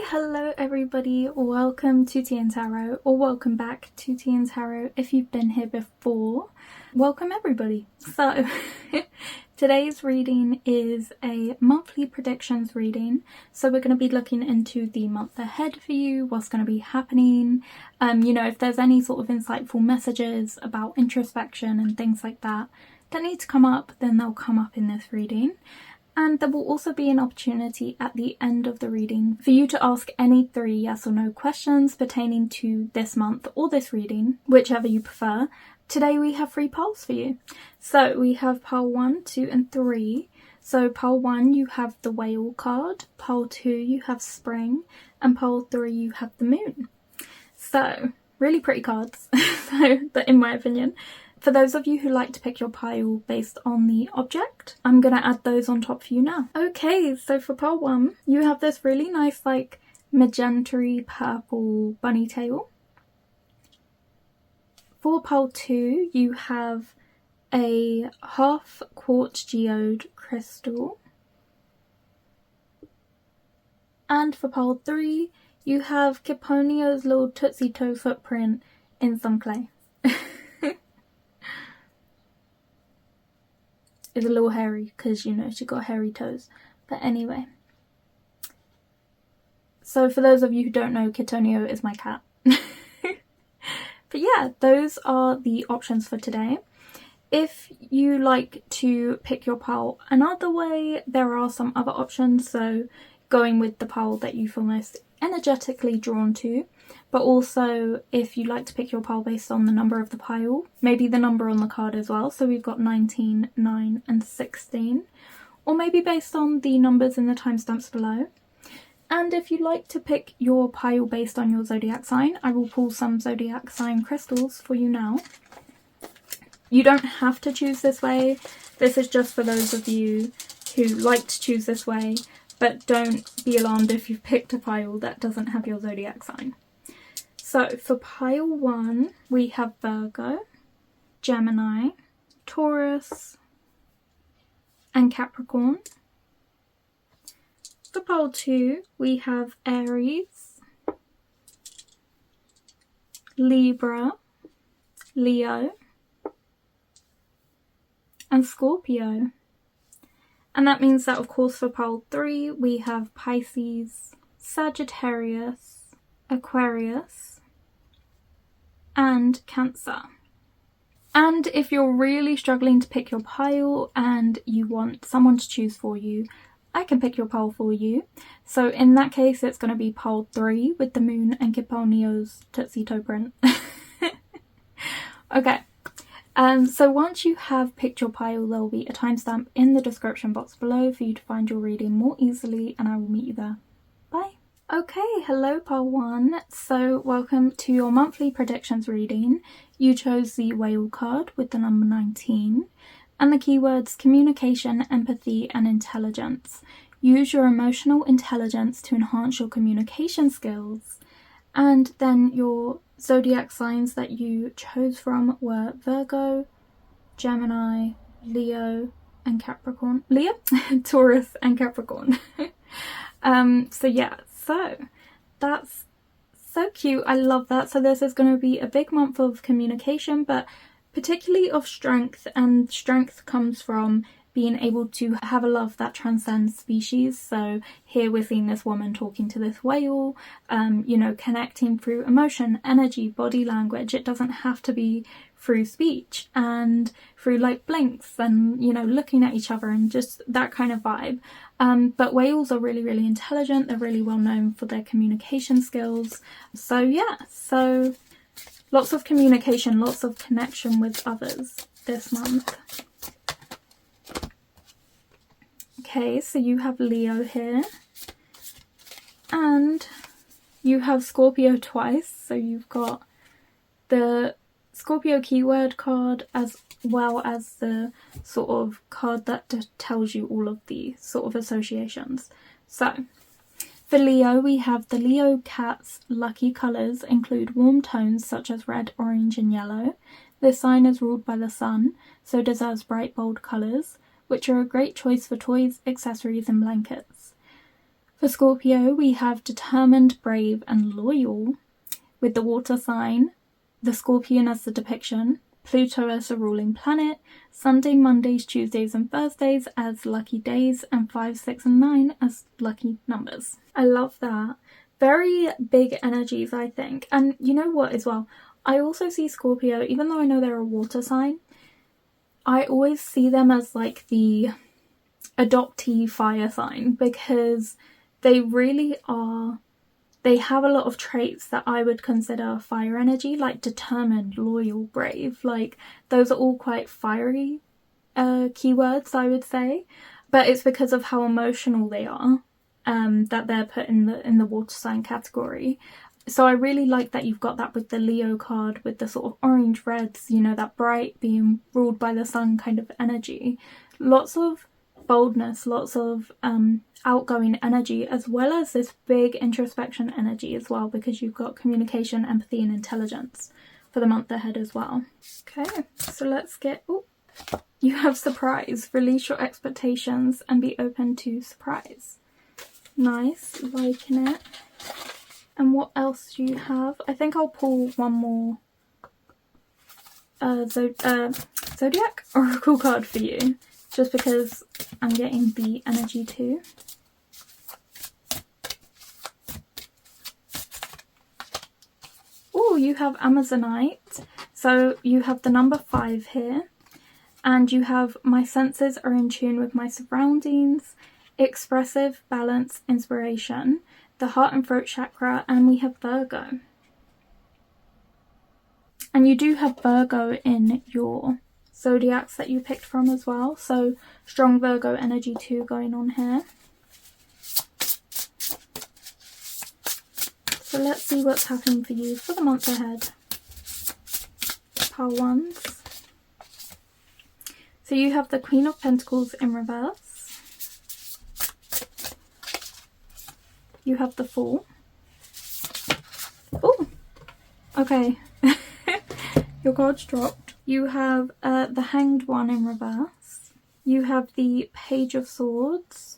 Hello everybody, welcome to TìandTarot, or welcome back to TìandTarot if you've been here before. Welcome everybody. So, today's reading is a monthly predictions reading. So we're going to be looking into the month ahead for you, what's going to be happening. If there's any sort of insightful messages about introspection and things like that need to come up, then they'll come up in this reading. And there will also be an opportunity at the end of the reading for you to ask any 3 yes or no questions pertaining to this month or this reading, whichever you prefer. Today we have 3 piles for you. So we have pile 1, 2 and 3. So pile 1 you have the whale card, pile 2 you have spring, and pile 3 you have the moon. So really pretty cards, in my opinion. For those of you who like to pick your pile based on the object, I'm going to add those on top for you now. Okay, so for pile 1, you have this really nice magenta-y purple bunny tail. For pile 2, you have a half quartz geode crystal. And for pile 3, you have Kiponio's little Tootsie Toe footprint in some clay. It's a little hairy because, she got hairy toes. But anyway. So for those of you who don't know, Kitonio is my cat. But yeah, those are the options for today. If you like to pick your pile another way, there are some other options. So going with the pile that you feel most energetically drawn to. But also, if you like to pick your pile based on the number of the pile, maybe the number on the card as well. So we've got 19, 9 and 16. Or maybe based on the numbers in the timestamps below. And if you like to pick your pile based on your zodiac sign, I will pull some zodiac sign crystals for you now. You don't have to choose this way. This is just for those of you who like to choose this way. But don't be alarmed if you've picked a pile that doesn't have your zodiac sign. So for pile 1, we have Virgo, Gemini, Taurus, and Capricorn. For pile 2, we have Aries, Libra, Leo, and Scorpio. And that means that, of course, for pile 3, we have Pisces, Sagittarius, Aquarius, and Cancer. And if you're really struggling to pick your pile and you want someone to choose for you, I can pick your pile for you. So in that case, it's going to be pile 3 with the moon and Kiponio's Tootsie Toe print. Okay. So once you have picked your pile, there will be a timestamp in the description box below for you to find your reading more easily, and I will meet you there. Bye! Okay, hello pile 1. So welcome to your monthly predictions reading. You chose the whale card with the number 19, and the keywords communication, empathy, and intelligence. Use your emotional intelligence to enhance your communication skills. And then your zodiac signs that you chose from were Virgo, Gemini, Leo, and Capricorn. Leo? Taurus and Capricorn. So that's so cute. I love that. So this is going to be a big month of communication, but particularly of strength, and strength comes from being able to have a love that transcends species. So here we're seeing this woman talking to this whale, connecting through emotion, energy, body language. It doesn't have to be through speech and through blinks and, looking at each other and just that kind of vibe. But whales are really, really intelligent. They're really well known for their communication skills. So yeah, so lots of communication, lots of connection with others this month. Okay, so you have Leo here, and you have Scorpio twice, so you've got the Scorpio keyword card as well as the sort of card that tells you all of the sort of associations. So for Leo, we have the Leo cat's lucky colours include warm tones such as red, orange and yellow. This sign is ruled by the sun, so deserves bright, bold colours, which are a great choice for toys, accessories and blankets. For For Scorpio, we have determined, brave and loyal, with the water sign, the Scorpion as the depiction, Pluto as the ruling planet, Sunday, Mondays, Tuesdays and Thursdays as lucky days, and 5, 6 and 9 as lucky numbers. I love that. Very big energies, I think. And you know what as well? I also see Scorpio, even though I know they're a water sign, I always see them as like the adoptee fire sign, because they really are, they have a lot of traits that I would consider fire energy, like determined, loyal, brave. Like those are all quite fiery keywords, I would say. But it's because of how emotional they are that they're put in the water sign category. So I really like that you've got that with the Leo card, with the sort of orange reds, you know, that bright being ruled by the sun kind of energy. Lots of boldness, lots of outgoing energy, as well as this big introspection energy as well, because you've got communication, empathy and intelligence for the month ahead as well. Okay, so let's get, oh, you have surprise. Release your expectations and be open to surprise. Nice, liking it. And what else do you have? I think I'll pull one more zodiac oracle card for you, just because I'm getting the energy too. Oh, you have Amazonite. So you have the number 5 here. And you have my senses are in tune with my surroundings, expressive, balance, inspiration, the heart and throat chakra, and we have Virgo. And you do have Virgo in your zodiacs that you picked from as well, so strong Virgo energy too going on here. So let's see what's happening for you for the month ahead. Pile ones. So you have the Queen of Pentacles in reverse. You have the Fool. Oh, okay. Your cards dropped. You have the Hanged One in reverse. You have the Page of Swords.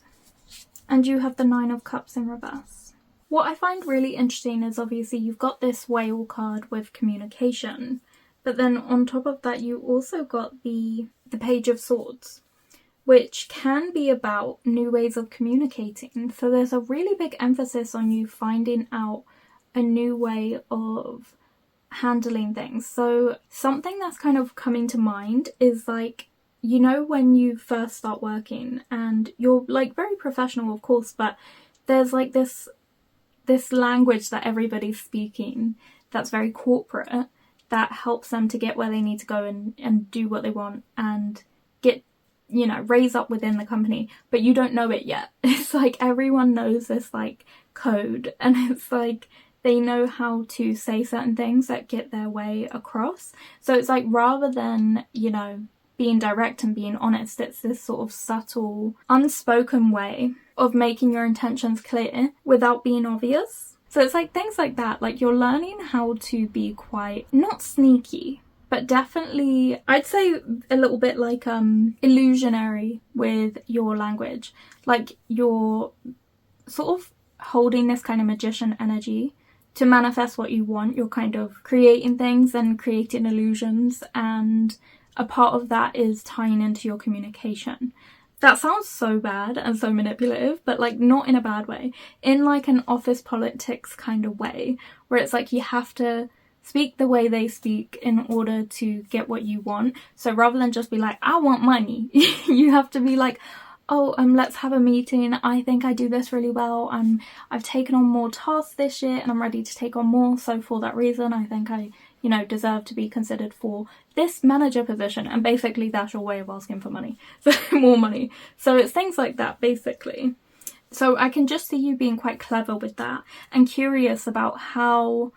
And you have the 9 of Cups in reverse. What I find really interesting is obviously you've got this Whale card with communication. But then on top of that you also got the Page of Swords, which can be about new ways of communicating. So there's a really big emphasis on you finding out a new way of handling things. So something that's kind of coming to mind is like, you know, when you first start working and you're like very professional, of course, but there's like this language that everybody's speaking that's very corporate, that helps them to get where they need to go and do what they want and get, you know, raise up within the company, but you don't know it yet. It's like everyone knows this like code, and it's like they know how to say certain things that get their way across. So it's like rather than, you know, being direct and being honest, it's this sort of subtle, unspoken way of making your intentions clear without being obvious. So it's like things like that, like you're learning how to be quite, not sneaky, but definitely, I'd say a little bit like illusionary with your language. Like you're sort of holding this kind of magician energy to manifest what you want. You're kind of creating things and creating illusions, and a part of that is tying into your communication. That sounds so bad and so manipulative, but like not in a bad way. In like an office politics kind of way, where it's like you have to speak the way they speak in order to get what you want. So rather than just be like, I want money, you have to be like, oh, let's have a meeting. I think I do this really well. I've taken on more tasks this year and I'm ready to take on more. So for that reason, I think I, you know, deserve to be considered for this manager position. And basically that's your way of asking for money. So more money. So it's things like that, basically. So I can just see you being quite clever with that and curious about how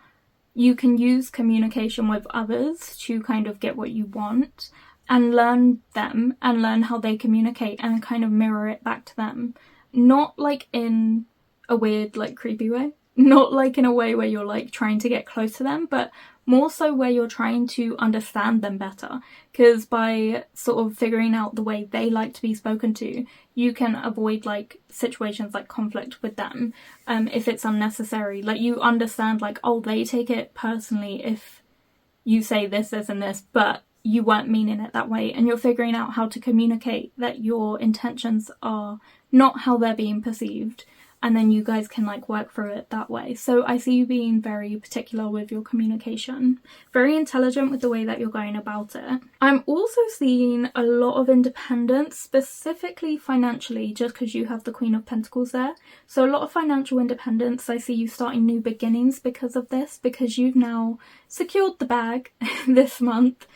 you can use communication with others to kind of get what you want and learn them and learn how they communicate and kind of mirror it back to them. Not like in a weird, like creepy way. Not like in a way where you're like trying to get close to them, but more so where you're trying to understand them better, because by sort of figuring out the way they like to be spoken to, you can avoid like situations like conflict with them if it's unnecessary. Like you understand like, oh, they take it personally if you say this, this and this, but you weren't meaning it that way, and you're figuring out how to communicate that your intentions are not how they're being perceived, and then you guys can like work through it that way. So I see you being very particular with your communication, very intelligent with the way that you're going about it. I'm also seeing a lot of independence, specifically financially, just because you have the Queen of Pentacles there. So a lot of financial independence. I see you starting new beginnings because of this, because you've now secured the bag this month.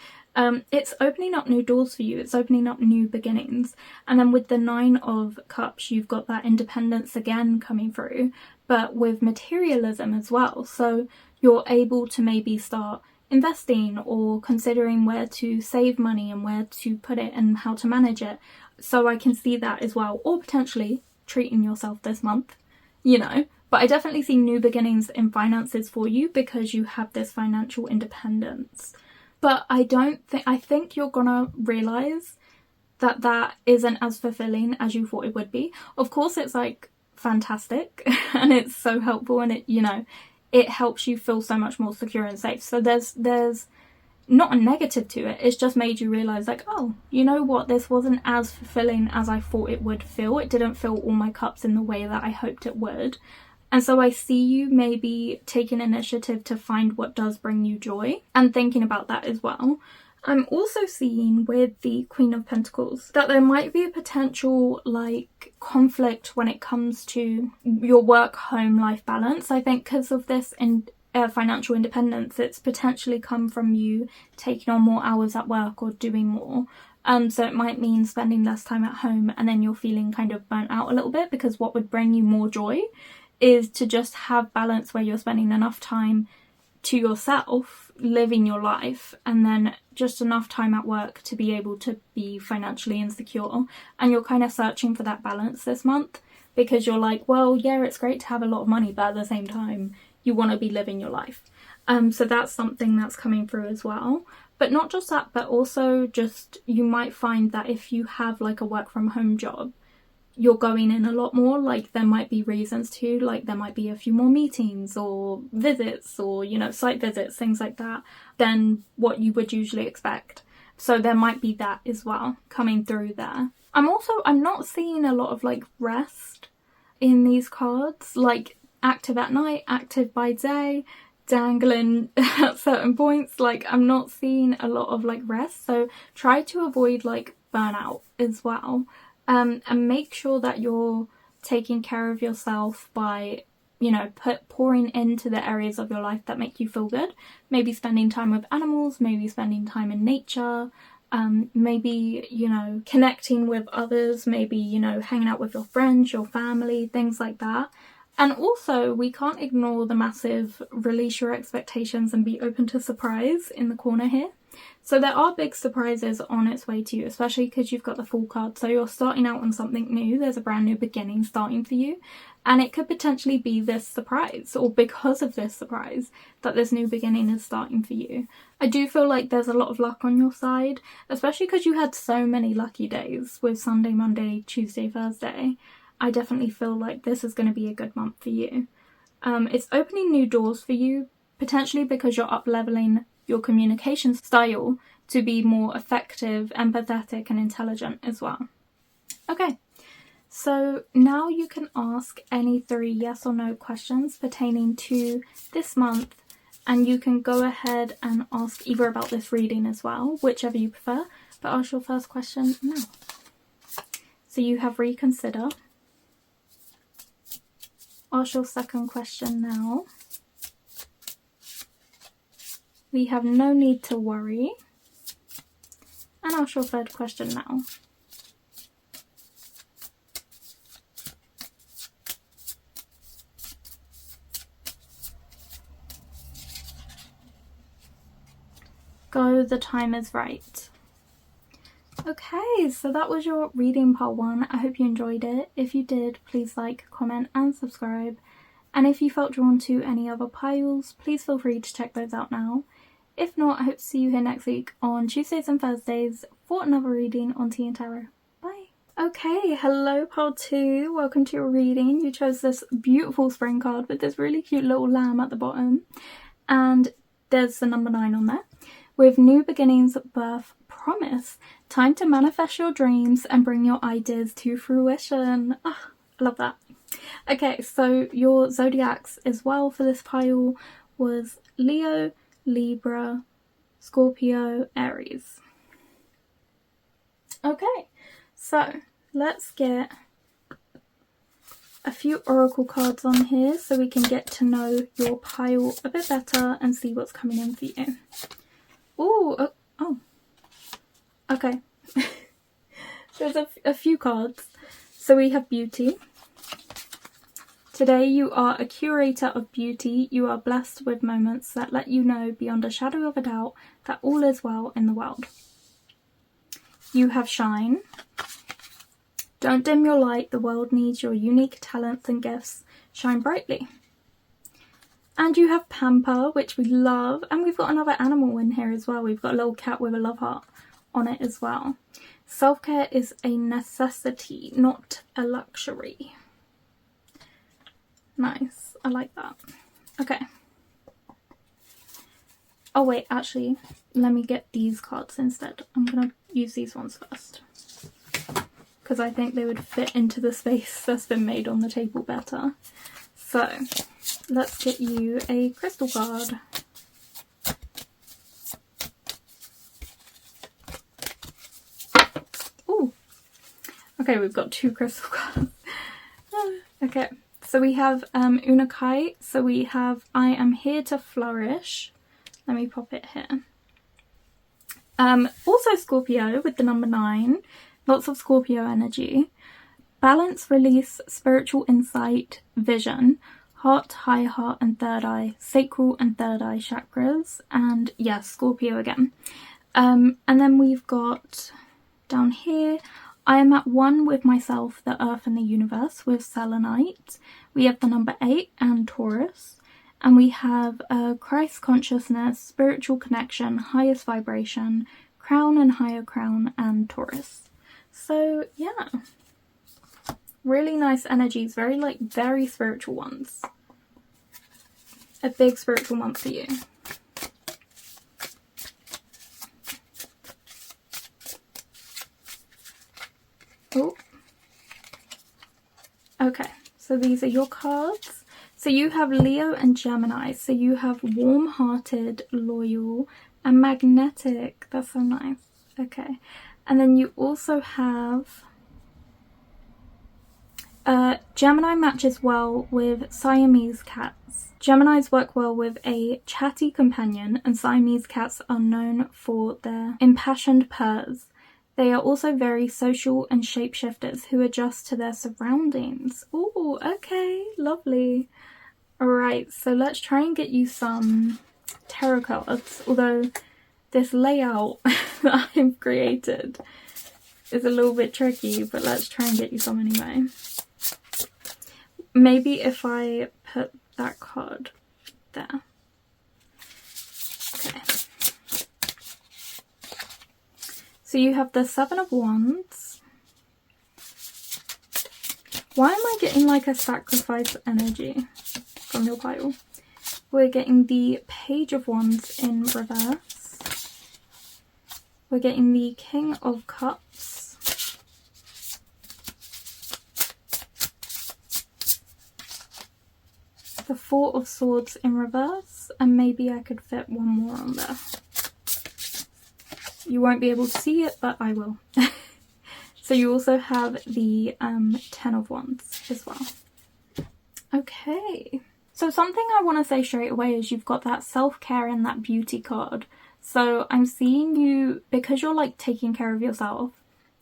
It's opening up new doors for you. It's opening up new beginnings. And then with the 9 of Cups, you've got that independence again coming through, but with materialism as well. So you're able to maybe start investing or considering where to save money and where to put it and how to manage it. So I can see that as well. Or potentially treating yourself this month, you know. But I definitely see new beginnings in finances for you because you have this financial independence. But I think you're gonna realise that that isn't as fulfilling as you thought it would be. Of course, it's like fantastic and it's so helpful, and it, you know, it helps you feel so much more secure and safe. So there's not a negative to it. It's just made you realise like, oh, you know what, this wasn't as fulfilling as I thought it would feel. It didn't fill all my cups in the way that I hoped it would. And so I see you maybe taking initiative to find what does bring you joy and thinking about that as well. I'm also seeing with the Queen of Pentacles that there might be a potential like conflict when it comes to your work-home life balance. I think because of this financial independence, it's potentially come from you taking on more hours at work or doing more. So it might mean spending less time at home, and then you're feeling kind of burnt out a little bit, because what would bring you more joy is to just have balance where you're spending enough time to yourself, living your life, and then just enough time at work to be able to be financially insecure. And you're kind of searching for that balance this month, because you're like, well, yeah, it's great to have a lot of money, but at the same time, you want to be living your life. So that's something that's coming through as well. But not just that, but also just you might find that if you have like a work from home job, you're going in a lot more. Like there might be reasons to, like there might be a few more meetings or visits or, you know, site visits, things like that, than what you would usually expect. So there might be that as well coming through there. I'm not seeing a lot of like rest in these cards, like active at night, active by day, dangling at certain points. Like I'm not seeing a lot of like rest. So try to avoid like burnout as well. And make sure that you're taking care of yourself by, you know, pouring into the areas of your life that make you feel good. Maybe spending time with animals, maybe spending time in nature, maybe, you know, connecting with others, maybe, you know, hanging out with your friends, your family, things like that. And also, we can't ignore the massive release your expectations and be open to surprise in the corner here. So there are big surprises on its way to you, especially because you've got the Fool card. So you're starting out on something new. There's a brand new beginning starting for you. And it could potentially be this surprise, or because of this surprise, that this new beginning is starting for you. I do feel like there's a lot of luck on your side, especially because you had so many lucky days with Sunday, Monday, Tuesday, Thursday. I definitely feel like this is going to be a good month for you. It's opening new doors for you, potentially because you're up-leveling your communication style to be more effective, empathetic and intelligent as well. Okay, so now you can ask any 3 yes or no questions pertaining to this month, and you can go ahead and ask either about this reading as well, whichever you prefer, but ask your first question now. So you have reconsider. Ask your second question now. We have no need to worry. And ask your third question now. Go, the time is right. Okay, so that was your reading part 1. I hope you enjoyed it. If you did, please like, comment and subscribe. And if you felt drawn to any other piles, please feel free to check those out now. If not, I hope to see you here next week on Tuesdays and Thursdays for another reading on Tea and Tarot. Bye. Okay, hello pile 2. Welcome to your reading. You chose this beautiful spring card with this really cute little lamb at the bottom. And there's the number 9 on there. With new beginnings, birth, promise. Time to manifest your dreams and bring your ideas to fruition. Oh, I love that. Okay, so your zodiacs as well for this pile was Leo, Libra, Scorpio, Aries. Okay, so let's get a few oracle cards on here so we can get to know your pile a bit better and see what's coming in for you. Ooh, oh, okay. There's a few cards. So we have beauty. Today you are a curator of beauty. You are blessed with moments that let you know beyond a shadow of a doubt that all is well in the world. You have shine. Don't dim your light. The world needs your unique talents and gifts. Shine brightly. And you have pamper, which we love. And we've got another animal in here as well. We've got a little cat with a love heart on it as well. Self-care is a necessity, not a luxury. Nice. I like that. Okay. Oh wait, actually, let me get these cards instead. I'm going to use these ones first, because I think they would fit into the space that's been made on the table better. So, let's get you a crystal card. Ooh. Okay, we've got 2 crystal cards. Okay, so we have Unakai. So we have I am here to flourish. Let me pop it here. Also Scorpio with the number 9. Lots of Scorpio energy. Balance, release, spiritual insight, vision, heart, high heart and third eye, sacral and third eye chakras, and yes, Scorpio again. And then we've got down here, I am at one with myself, the earth and the universe with selenite. We have the number 8 and Taurus. And we have Christ consciousness, spiritual connection, highest vibration, crown and higher crown, and Taurus. So yeah, really nice energies, very spiritual ones. A big spiritual month for you. Oh, okay, so these are your cards. So you have Leo and Gemini. So you have warm-hearted, loyal, and magnetic. That's so nice. Okay. And then you also have Gemini matches well with Siamese cats. Geminis work well with a chatty companion, and Siamese cats are known for their impassioned purrs. They are also very social and shapeshifters who adjust to their surroundings. Oh, okay, lovely. Alright, so let's try and get you some tarot cards, although this layout that I've created is a little bit tricky, but let's try and get you some anyway. Maybe if I put that card there. Okay. So you have the 7 of Wands. Why am I getting like a sacrifice energy from your pile? We're getting the Page of Wands in reverse. We're getting the King of Cups. The 4 of Swords in reverse, and maybe I could fit one more on there. You won't be able to see it, but I will. So you also have the 10 of Wands as well. Okay. So something I want to say straight away is you've got that self-care and that beauty card. So I'm seeing you, because you're like taking care of yourself,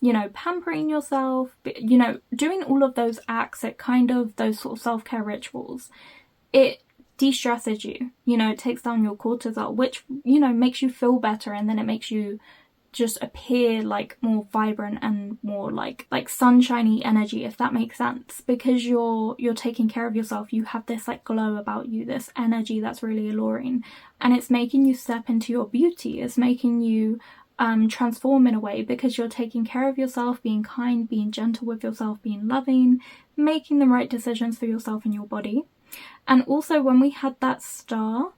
you know, pampering yourself, you know, doing all of those acts, it kind of, those sort of self-care rituals, it de-stresses you, you know, it takes down your cortisol, which, you know, makes you feel better, and then it makes you just appear like more vibrant and more like sunshiny energy, if that makes sense, because you're taking care of yourself. You have this like glow about you, this energy that's really alluring, and it's making you step into your beauty. It's making you transform in a way, because you're taking care of yourself, being kind, being gentle with yourself, being loving, making the right decisions for yourself and your body. And also when we had that star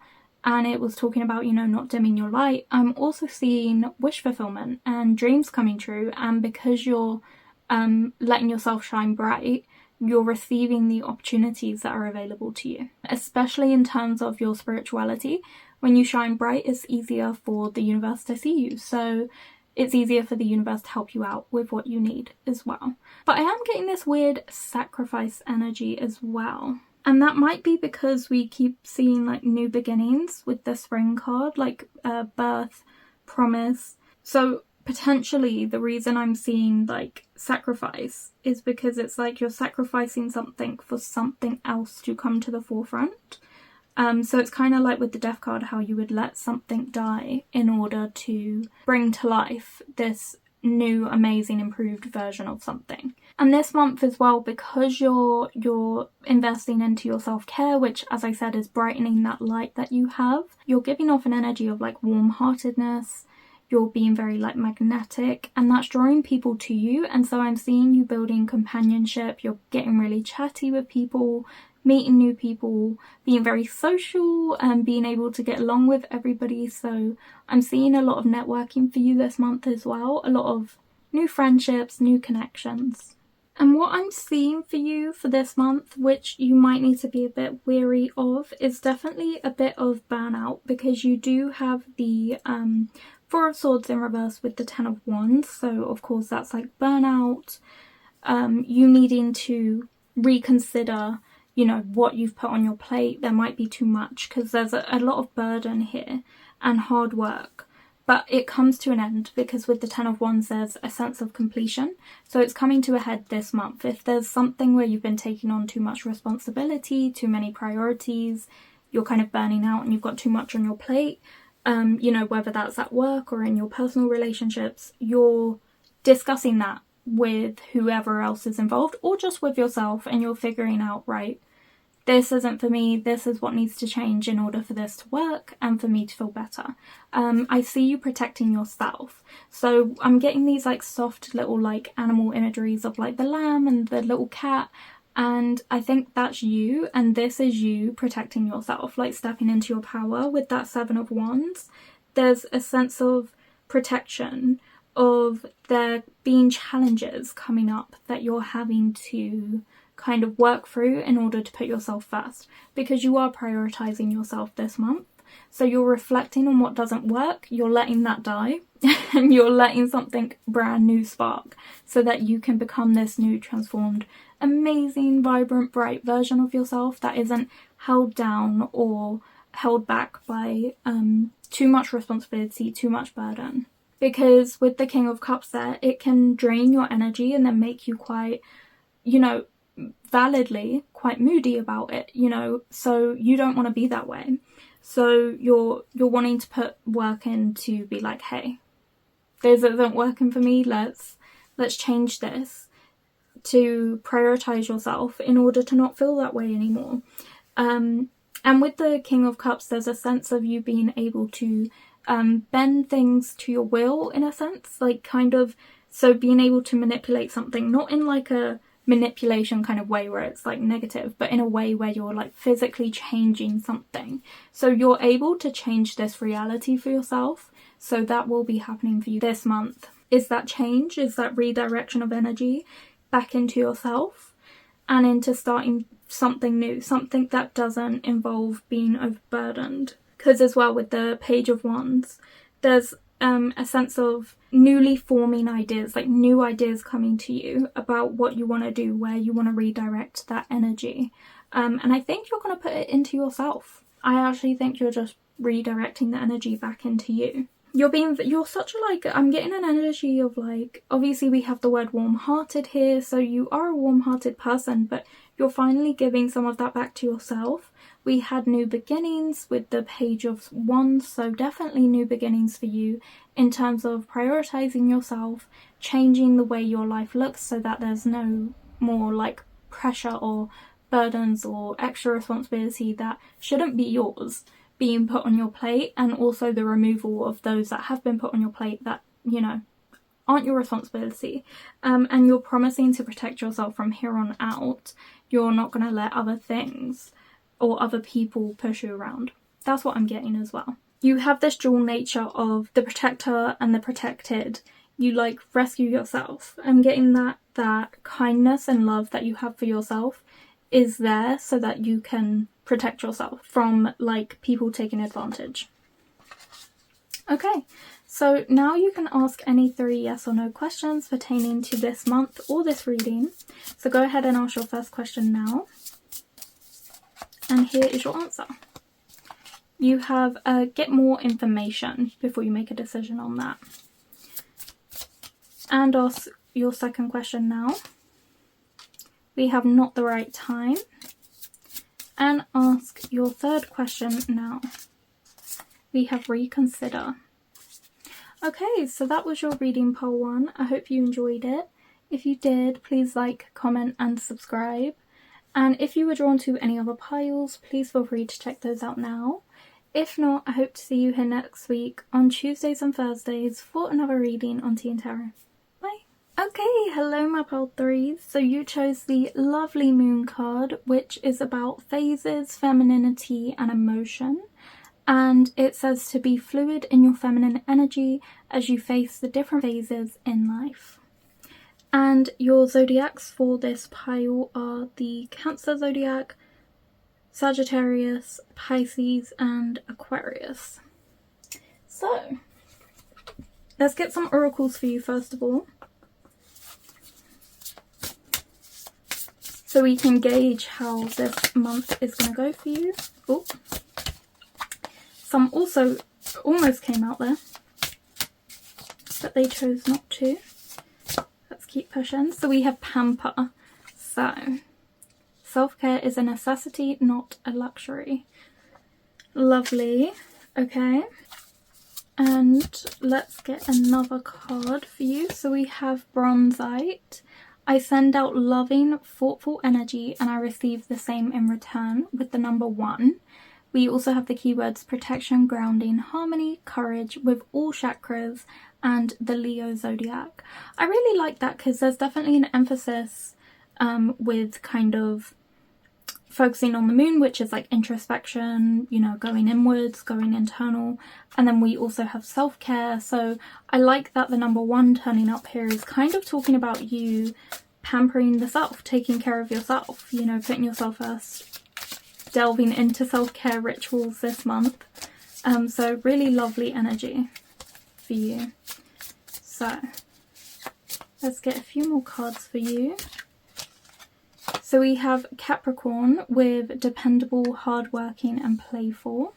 and it was talking about, you know, not dimming your light, I'm also seeing wish fulfillment and dreams coming true. And because you're letting yourself shine bright, you're receiving the opportunities that are available to you, especially in terms of your spirituality. When you shine bright, it's easier for the universe to see you. So it's easier for the universe to help you out with what you need as well. But I am getting this weird sacrifice energy as well. And that might be because we keep seeing like new beginnings with the spring card, like birth, promise. So potentially the reason I'm seeing like sacrifice is because it's like you're sacrificing something for something else to come to the forefront. So it's kind of like with the death card, how you would let something die in order to bring to life this new, amazing, improved version of something. And this month as well, because you're investing into your self-care, which, as I said, is brightening that light that you have, you're giving off an energy of like warm-heartedness. You're being very like magnetic, and that's drawing people to you. And so I'm seeing you building companionship. You're getting really chatty with people, meeting new people, being very social and being able to get along with everybody. So I'm seeing a lot of networking for you this month as well, a lot of new friendships, new connections. And what I'm seeing for you for this month, which you might need to be a bit wary of, is definitely a bit of burnout, because you do have the Four of Swords in reverse with the Ten of Wands. So of course that's like burnout, you needing to reconsider, you know, what you've put on your plate. There might be too much because there's a lot of burden here and hard work, but it comes to an end, because with the Ten of Wands there's a sense of completion. So it's coming to a head this month. If there's something where you've been taking on too much responsibility, too many priorities, you're kind of burning out and you've got too much on your plate, you know, whether that's at work or in your personal relationships, you're discussing that with whoever else is involved, or just with yourself, and you're figuring out, right, this isn't for me, this is what needs to change in order for this to work and for me to feel better. I see you protecting yourself. So I'm getting these like soft little like animal imageries of like the lamb and the little cat, and I think that's you, and this is you protecting yourself, like stepping into your power with that Seven of Wands. There's a sense of protection, of there being challenges coming up that you're having to kind of work through in order to put yourself first, because you are prioritizing yourself this month. So you're reflecting on what doesn't work, you're letting that die, and you're letting something brand new spark, so that you can become this new, transformed, amazing, vibrant, bright version of yourself that isn't held down or held back by too much responsibility, too much burden. Because with the King of Cups there, it can drain your energy and then make you quite, you know, validly quite moody about it, you know, so you don't want to be that way. So you're wanting to put work in to be like, hey, this isn't working for me, let's change this, to prioritize yourself in order to not feel that way anymore. And with the King of Cups, there's a sense of you being able to bend things to your will, in a sense, like kind of, so being able to manipulate something, not in like a manipulation kind of way where it's like negative, but in a way where you're like physically changing something. So you're able to change this reality for yourself. So that will be happening for you this month. Is that change, is that redirection of energy back into yourself and into starting something new, something that doesn't involve being overburdened. Because as well with the Page of Wands, there's a sense of newly forming ideas, like new ideas coming to you about what you want to do, where you want to redirect that energy. And I think you're going to put it into yourself. I actually think you're just redirecting the energy back into you. you're such a, like, I'm getting an energy of, like, obviously we have the word warm-hearted here, so you are a warm-hearted person, but you're finally giving some of that back to yourself. We had new beginnings with the Page of Wands, so definitely new beginnings for you in terms of prioritizing yourself, changing the way your life looks so that there's no more, like, pressure or burdens or extra responsibility that shouldn't be yours being put on your plate, and also the removal of those that have been put on your plate that, you know, aren't your responsibility. And you're promising to protect yourself from here on out. You're not going to let other things or other people push you around. That's what I'm getting as well. You have this dual nature of the protector and the protected. You, like, rescue yourself. I'm getting that kindness and love that you have for yourself is there so that you can protect yourself from, like, people taking advantage. Okay, so now you can ask any 3 yes or no questions pertaining to this month or this reading. So go ahead and ask your first question now. And here is your answer. You have get more information before you make a decision on that. And ask your second question now. We have not the right time. And ask your third question now. We have reconsider. Okay, so that was your reading, pile 1. I hope you enjoyed it. If you did, please like, comment and subscribe. And if you were drawn to any other piles, please feel free to check those out now. If not, I hope to see you here next week on Tuesdays and Thursdays for another reading on TìandTarot. Okay, hello my pile 3s. So you chose the lovely moon card, which is about phases, femininity and emotion. And it says to be fluid in your feminine energy as you face the different phases in life. And your zodiacs for this pile are the Cancer zodiac, Sagittarius, Pisces and Aquarius. So let's get some oracles for you first of all, so we can gauge how this month is going to go for you. Oh, some also almost came out there, but they chose not to. Let's keep pushing. So we have pamper. So self-care is a necessity, not a luxury. Lovely. Okay. And let's get another card for you. So we have bronzite. I send out loving, thoughtful energy and I receive the same in return with the number 1. We also have the keywords protection, grounding, harmony, courage with all chakras and the Leo zodiac. I really like that because there's definitely an emphasis with kind of focusing on the moon, which is like introspection, you know, going inwards, going internal. And then we also have self-care. So I like that the number 1 turning up here is kind of talking about you pampering the self, taking care of yourself, you know, putting yourself first, delving into self-care rituals this month. So really lovely energy for you. So let's get a few more cards for you. So we have Capricorn with dependable, hardworking and playful.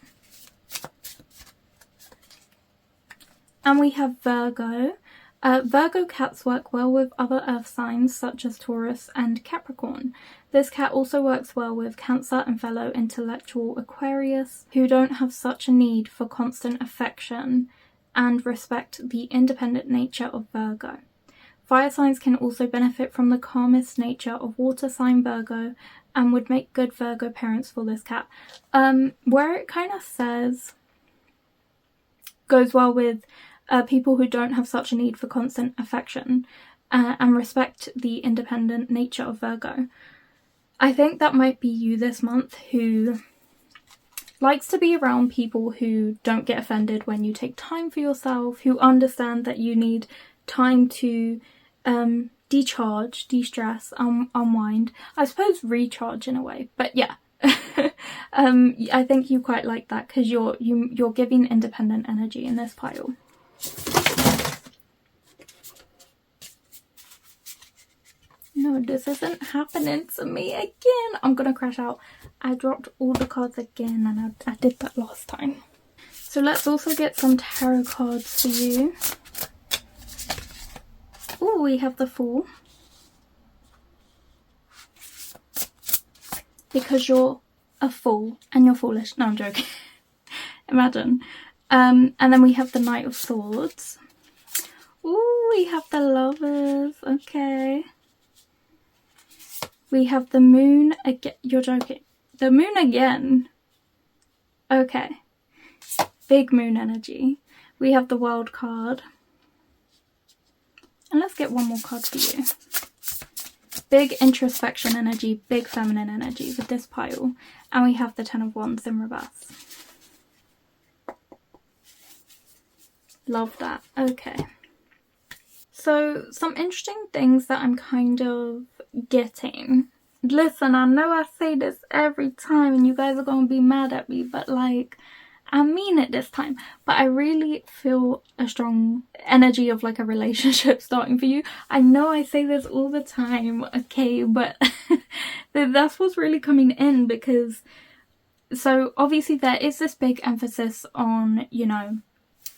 And we have Virgo. Virgo cats work well with other earth signs such as Taurus and Capricorn. This cat also works well with Cancer and fellow intellectual Aquarius, who don't have such a need for constant affection and respect the independent nature of Virgo. Fire signs can also benefit from the calmest nature of water sign Virgo and would make good Virgo parents for this cat. Where it kind of says goes well with people who don't have such a need for constant affection and respect the independent nature of Virgo. I think that might be you this month, who likes to be around people who don't get offended when you take time for yourself, who understand that you need time to decharge, de-stress, unwind, I suppose recharge in a way, but yeah. I think you quite like that because you're giving independent energy in this pile. No, this isn't happening to me again. I'm gonna crash out. I dropped all the cards again and I did that last time. So let's also get some tarot cards for you. Oh, we have the Fool. Because you're a fool and you're foolish. No, I'm joking. Imagine. And then we have the Knight of Swords. Oh, we have the Lovers. Okay. We have the Moon again. You're joking. The Moon again. Okay. Big Moon energy. We have the World card. And let's get one more card for you. Big introspection energy, big feminine energy with this pile. And we have the Ten of Wands in reverse. Love that. Okay. So some interesting things that I'm kind of getting. Listen, I know I say this every time and you guys are going to be mad at me, but like, I mean it this time. But I really feel a strong energy of like a relationship starting for you. I know I say this all the time, okay, but that's what's really coming in, because so obviously there is this big emphasis on, you know,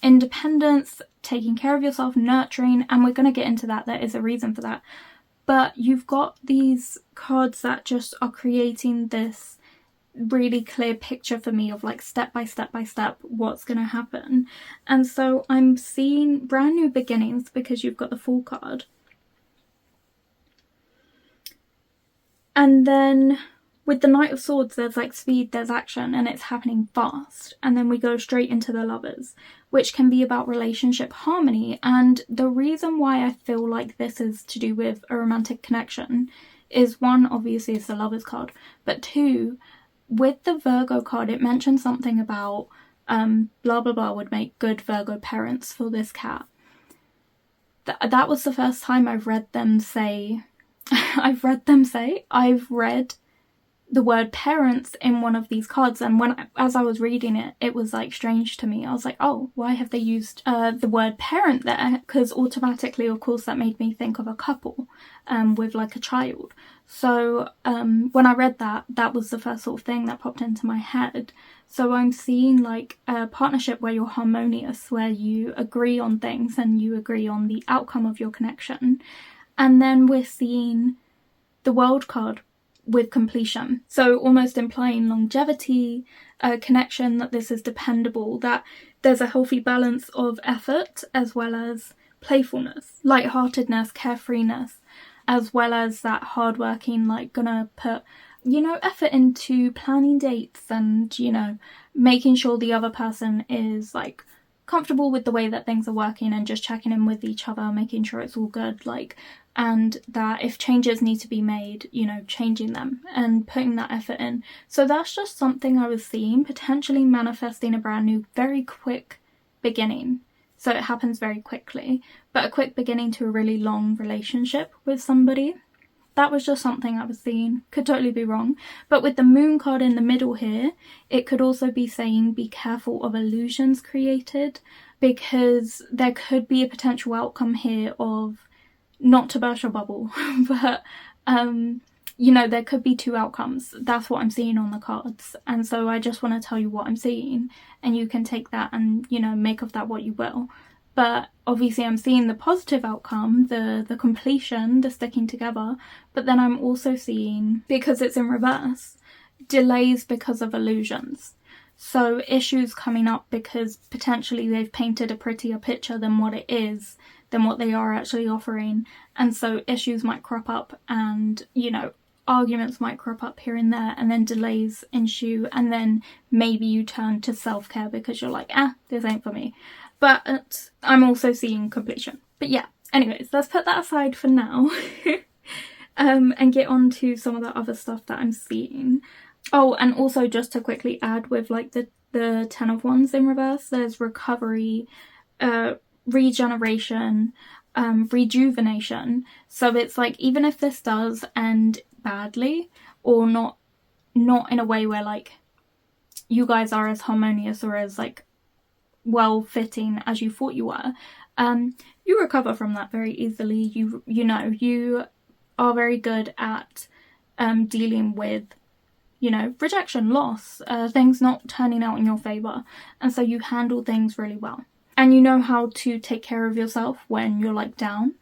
independence, taking care of yourself, nurturing, and we're going to get into that. There is a reason for that. But you've got these cards that just are creating this really clear picture for me of like step by step by step what's going to happen. And so I'm seeing brand new beginnings because you've got the Fool card. And then with the Knight of Swords, there's like speed, there's action, and it's happening fast. And then we go straight into the Lovers, which can be about relationship harmony. And the reason why I feel like this is to do with a romantic connection is, one, obviously it's the Lovers card, but two, with the Virgo card, it mentioned something about blah blah blah would make good Virgo parents for this cat. That was the first time I've read them say I've read the word parents in one of these cards, and as I was reading it, it was like strange to me. I was like, oh, why have they used the word parent there? Because automatically, of course, that made me think of a couple with like a child. So when I read that, that was the first sort of thing that popped into my head. So I'm seeing like a partnership where you're harmonious, where you agree on things and you agree on the outcome of your connection. And then we're seeing the World card with completion. So almost implying longevity, a connection, that this is dependable, that there's a healthy balance of effort as well as playfulness, lightheartedness, carefreeness, as well as that hardworking, like gonna put, you know, effort into planning dates and, you know, making sure the other person is like comfortable with the way that things are working and just checking in with each other, making sure it's all good, like, and that if changes need to be made, you know, changing them and putting that effort in. So that's just something I was seeing, potentially manifesting a brand new, very quick beginning. So it happens very quickly, but a quick beginning to a really long relationship with somebody. That was just something I was seeing. Could totally be wrong. But with the Moon card in the middle here, it could also be saying be careful of illusions created, because there could be a potential outcome here of, not to burst your bubble, but you know, there could be two outcomes. That's what I'm seeing on the cards. And so I just want to tell you what I'm seeing, and you can take that and, you know, make of that what you will. But obviously I'm seeing the positive outcome, the completion, the sticking together. But then I'm also seeing, because it's in reverse, delays because of illusions. So issues coming up because potentially they've painted a prettier picture than what it is, than what they are actually offering. And so issues might crop up and, you know, arguments might crop up here and there, and then delays ensue, and then maybe you turn to self-care because you're like, this ain't for me. But I'm also seeing completion. But yeah, anyways, let's put that aside for now and get on to some of the other stuff that I'm seeing. Oh, and also just to quickly add with like the Ten of Wands in reverse, there's recovery, regeneration, rejuvenation. So it's like, even if this does end badly, or not in a way where like you guys are as harmonious or as like well fitting as you thought you were, you recover from that very easily. You know, you are very good at dealing with you know, rejection, loss, things not turning out in your favour. And so you handle things really well. And you know how to take care of yourself when you're like down.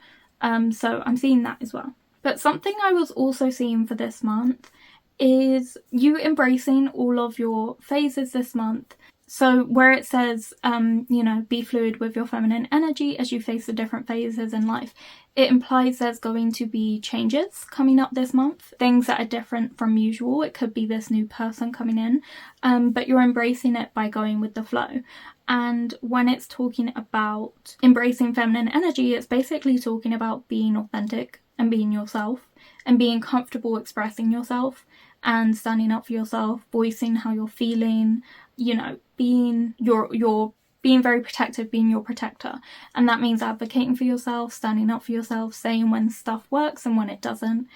So I'm seeing that as well. But something I was also seeing for this month is you embracing all of your phases this month. So where it says, you know, be fluid with your feminine energy as you face the different phases in life, it implies there's going to be changes coming up this month, things that are different from usual. It could be this new person coming in, but you're embracing it by going with the flow. And when it's talking about embracing feminine energy, it's basically talking about being authentic and being yourself and being comfortable expressing yourself and standing up for yourself, voicing how you're feeling, you know, being you're being very protective, being your protector. And that means advocating for yourself, standing up for yourself, saying when stuff works and when it doesn't.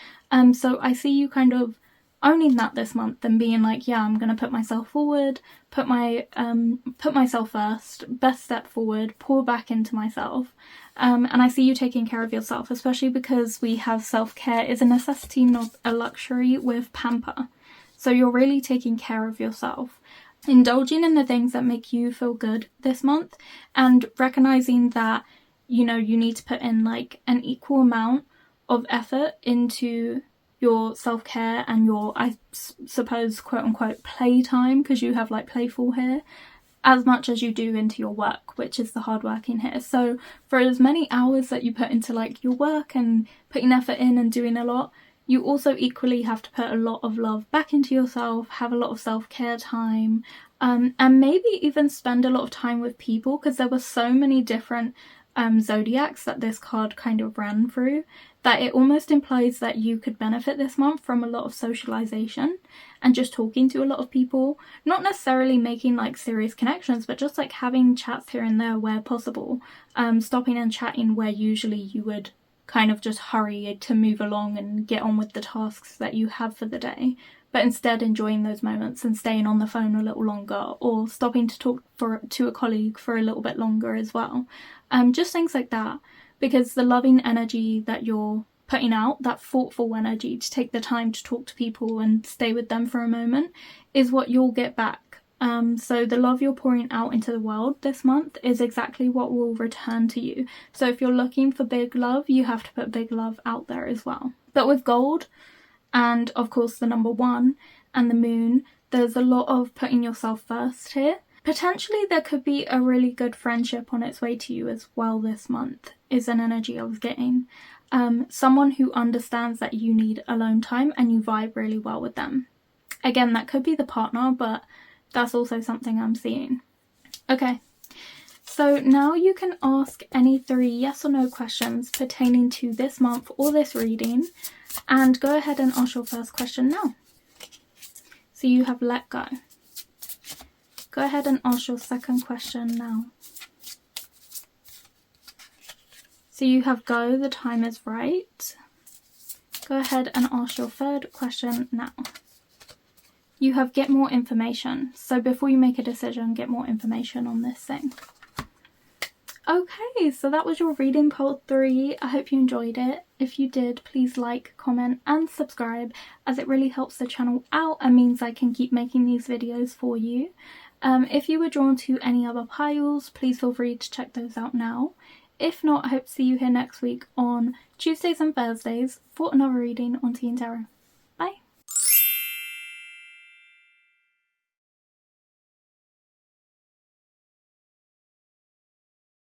So I see you kind of owning that this month and being like, yeah, I'm gonna put myself forward, put myself first, best step forward, pour back into myself. And I see you taking care of yourself, especially because we have self-care is a necessity, not a luxury, with pamper. So you're really taking care of yourself, indulging in the things that make you feel good this month, and recognizing that, you know, you need to put in like an equal amount of effort into your self-care and your, I suppose, quote-unquote playtime, because you have like playful here, as much as you do into your work, which is the hard work in here. So for as many hours that you put into like your work and putting effort in and doing a lot, you also equally have to put a lot of love back into yourself, have a lot of self-care time, and maybe even spend a lot of time with people, because there were so many different zodiacs that this card kind of ran through, that it almost implies that you could benefit this month from a lot of socialization and just talking to a lot of people, not necessarily making like serious connections, but just like having chats here and there where possible, stopping and chatting where usually you would kind of just hurry to move along and get on with the tasks that you have for the day, but instead enjoying those moments and staying on the phone a little longer, or stopping to talk to a colleague for a little bit longer as well. Just things like that, because the loving energy that you're putting out, that thoughtful energy to take the time to talk to people and stay with them for a moment, is what you'll get back. So the love you're pouring out into the world this month is exactly what will return to you. So if you're looking for big love, you have to put big love out there as well. But with gold, and of course the number 1 and the moon, there's a lot of putting yourself first here. Potentially there could be a really good friendship on its way to you as well this month, is an energy I was getting. Someone who understands that you need alone time and you vibe really well with them. Again, that could be the partner, but that's also something I'm seeing. Okay, so now you can ask any 3 yes or no questions pertaining to this month or this reading, and go ahead and ask your first question now. So you have let go. Go ahead and ask your second question now. So you have go, the time is right. Go ahead and ask your third question now. You have get more information. So before you make a decision, get more information on this thing. Okay, so that was your reading part 3. I hope you enjoyed it. If you did, please like, comment and subscribe, as it really helps the channel out and means I can keep making these videos for you. If you were drawn to any other piles, please feel free to check those out now. If not, I hope to see you here next week on Tuesdays and Thursdays for another reading on TìandTarot.